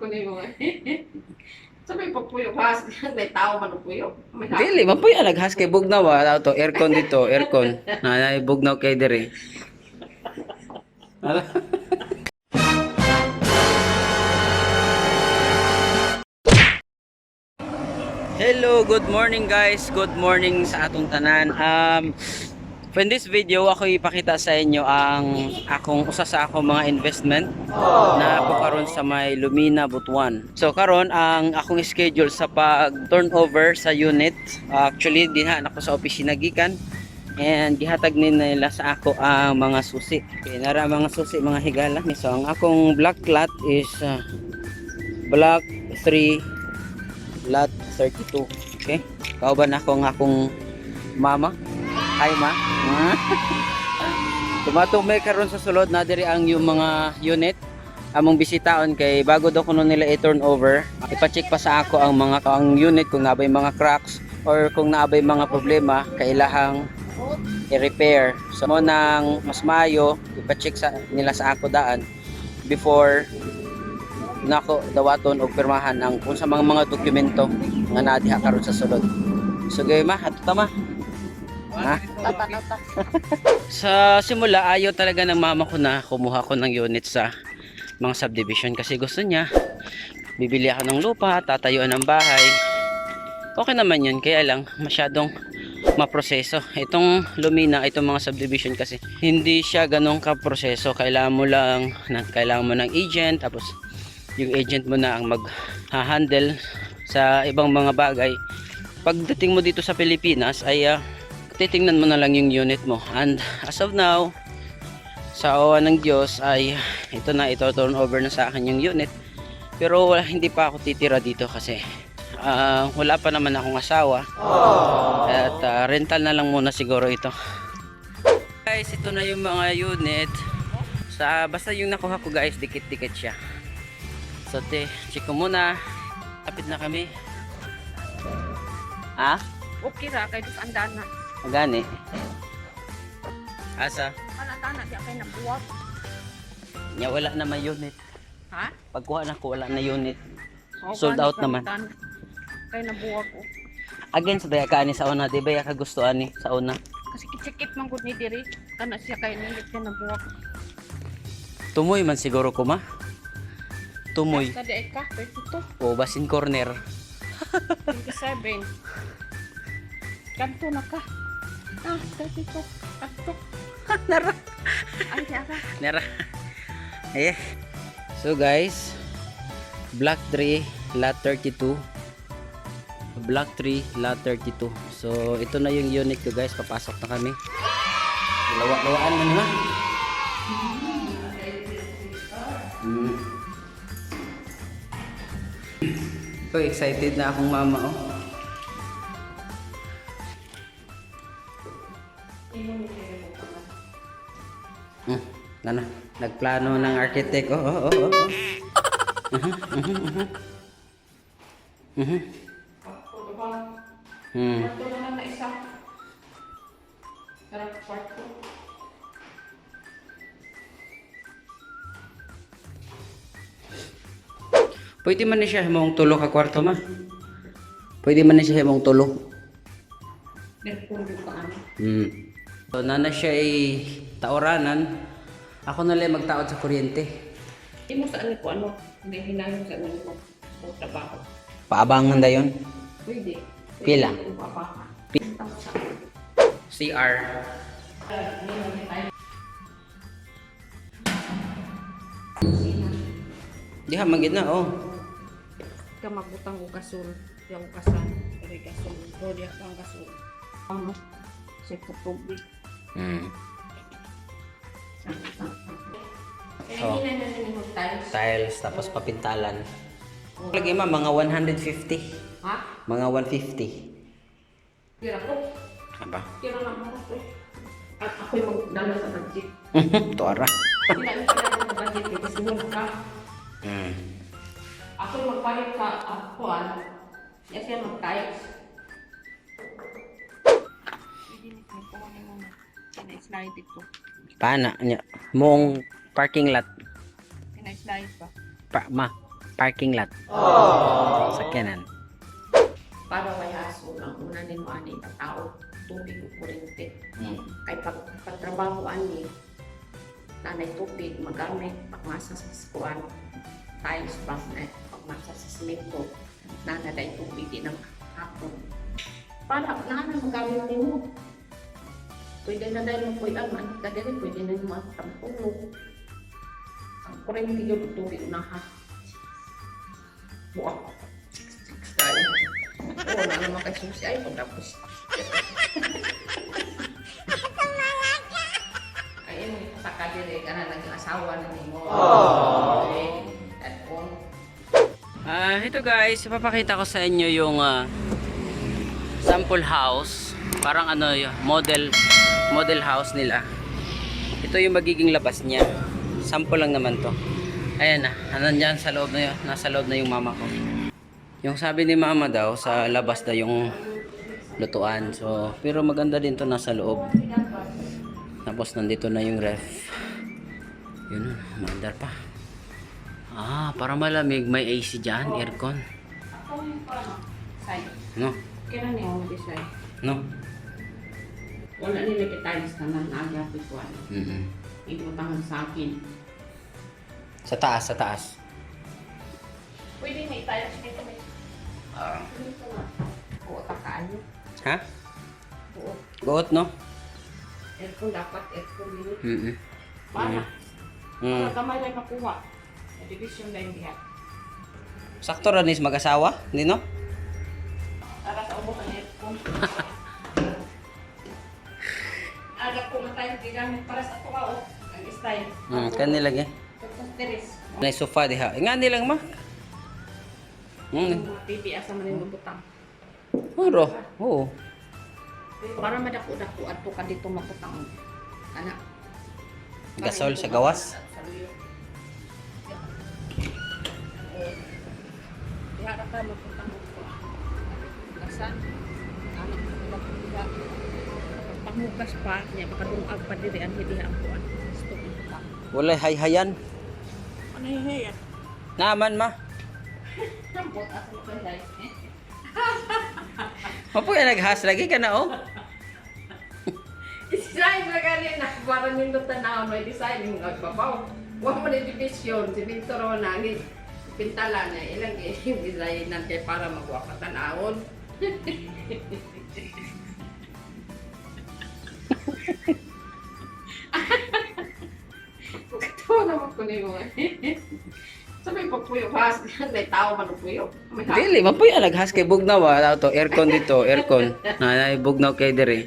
ko na yung sabi pa puyo, has, may tao man ang puyo. May tao. Dili, mapuy alaghas kay bugnaw ah. To aircon dito, aircon. Na bugnaw kay dire. Hello, good morning guys. Good morning sa atong tanan. For this video, ako ipakita sa inyo ang akong usa sa akong mga investment na ako karon sa may Lumina, Butuan. So karon ang akong schedule sa pag turnover sa unit. Actually, dinha ako sa opisina gikan and gihatag nila sa ako ang mga susi. Okay, nara mga susi, mga higala. So ang akong black lot is black 3 lot 32. Okay, kauban ako ng akong mama. Hi ma. Tumatumay karon sa sulod na diri ang yung mga unit among bisitaon kay bago daw kuno nila i-turn over, ipa-check pa sa ako ang mga unit kung nabay mga cracks or kung nabay mga problema kailahang i-repair. So mo nang mas maayo ipa-check nila sa ako daan before nako dawaton og pirmahan ang kung sa mga dokumento nga naa diha karon sa sulod. So gay ma, ato ta ma. Ha? Sa simula ayaw talaga ng mama ko na kumuha ko ng unit sa mga subdivision kasi gusto niya bibili ako ng lupa, tatayuan ng bahay. Okay naman yun, kaya lang masyadong maproseso. Itong Lumina, itong mga subdivision kasi hindi siya ganong kaproseso. Kailangan mo lang kailangan mo ng agent, tapos yung agent mo na ang mag-handle sa ibang mga bagay. Pagdating mo dito sa Pilipinas ay titingnan mo na lang yung unit mo. And as of now, sa awa ng Diyos ay ito turn over na sa akin yung unit. Pero hindi pa ako titira dito kasi wala pa naman akong asawa. At rental na lang muna siguro ito. Guys, ito na yung mga unit. Basta yung nakuha ko guys, dikit-dikit siya. So check ko muna. Kapit na kami. Ha? Okay ra, kay anda na. Magani. Asa? Tana siya kay nabuwag. Nya wala naman unit. Ha? Pagkuha na ko wala na unit. O, Sold gani out pa naman. Kay nabuwag ko. Again sa daya ka ani sa una, di ba ya kagustuhan ni sa una? Kasi kitsikit man gud ni diri. Tana siya kay nindot siya nabuwag. Tumoy man siguro ko ma. Tumoy. Kada ka 32, O basin corner. 27. Kanto na ka. 32. Kanto. Nara. Ay, ara. Nara. Eh. So guys, Block 3 lot 32. Block 3 lot 32. So ito na yung unit ko guys, papasok na kami. Lawa-lawaan man ha. So excited na akong mama oh. Ano, nagplano ng architect oh. Kwarto naman na isa. Sarap kwarto. Pwede man ni siya mong tulo ka kwarto ma. Pwede man ni siya mong tulo. Nagpundo ka ano. So nana siya ay taoranan. Ako na lang magtaod sa kuryente. Hindi mo saan ko ano. Hindi hinayon sa ano ko. O trabaho. Paabangan da yun. Pwede. Pila? Papa. CR. Diha magid na oh. Ka magbutang og gasol. Yung kasan. Pero gasol. O diya pang gasol. Ano? Sa tubig. Oh. Hindi na naman tiles. Tiles tapos papintalan. Lagi ma mga 150. Ha? Mga 150. Kira ko. Aba. Kira lang mo ko. At ako'y magdala sa budget. Tuara. Sinabi ka lang sa budget. Kasi mo ka. Hmm. Ako'y magpalit sa akuan. Yan siya mag-tiles. Pwede na kayo po ano muna. Pina-slide ito. Pana nya mong parking lot. Pina-slide ba? Ma. parking lot. Sakyanan. Para may aso ang una ni ani na tao tubig o kurente. Kay pagtrabaho ani nanay tubig magamit pagmasa sa skuan tiles pang pagmasa sa simento nanaday tubig din ang hapon. Para nana magamit nimo. Pwede na dahil mo pwede man, dahil pwede na naman pagtulog. Ang kurente yung tubig na ha. Buwak. Style. Oo, na naman kay susi ay pagtapos. Ayun, saka dire ka na naging asawa na ni mo. Ito guys, ipapakita ko sa inyo yung sample house. Parang ano yun, model house nila. Ito yung magiging labas niya. Sample lang naman to. Ayan na, nandyan sa loob na yun. Nasa loob na yung mama ko. Yung sabi ni mama daw, sa labas na yung lutuan. So, pero maganda din to nasa loob. Tapos nandito na yung ref. Yun, mandar pa. Para malamig. May AC dyan, aircon. No? Kailan niya ako design? No? Wala nila kitalis ka na naagapit ko ano. Ibutangan sa akin. Sa taas, sa taas. Pwede na italis nito may. Dito na. Oo, takaan nyo. Ha? Oo. Goot, no? Aircon dapat, aircon nyo. Para. Mm. Para kamay lang makuha. Sa division na yung diha. Sakto ranis mag-asawa, hindi no? Para sa ubos ang aircon. Agak ko matay gigamit para sa tuwa o. Ang style. Kanila lagi. Sa teres. May sofa diha. Nga nilang ma. Yung mga TV asa man yung butang. Oro. Oo. Para madako-dako at ka dito maputang. Ana. Gasol sa gawas. Diha ra ka maputang ko. Gasan. Ana ko pagmukas pa niya makadungag pa diri ang hindi ang kuan. Walay hayhayan. Ano yan? Naman ma. Sambot asa mo kay Mapo yan naghas lagi ka na oh. Design na galing na para nindot na may design yung nagbabaw. Wa mo na division si Victor na ni pintala na ilang yung design nan kay para magwa ka tanawon. Katawa naman ko niyo. Sabi pa puyo has, may tao man puyo. Dili, mapo yan naghas kay bugnaw ah. To aircon dito, aircon. Na bugnaw kay dire.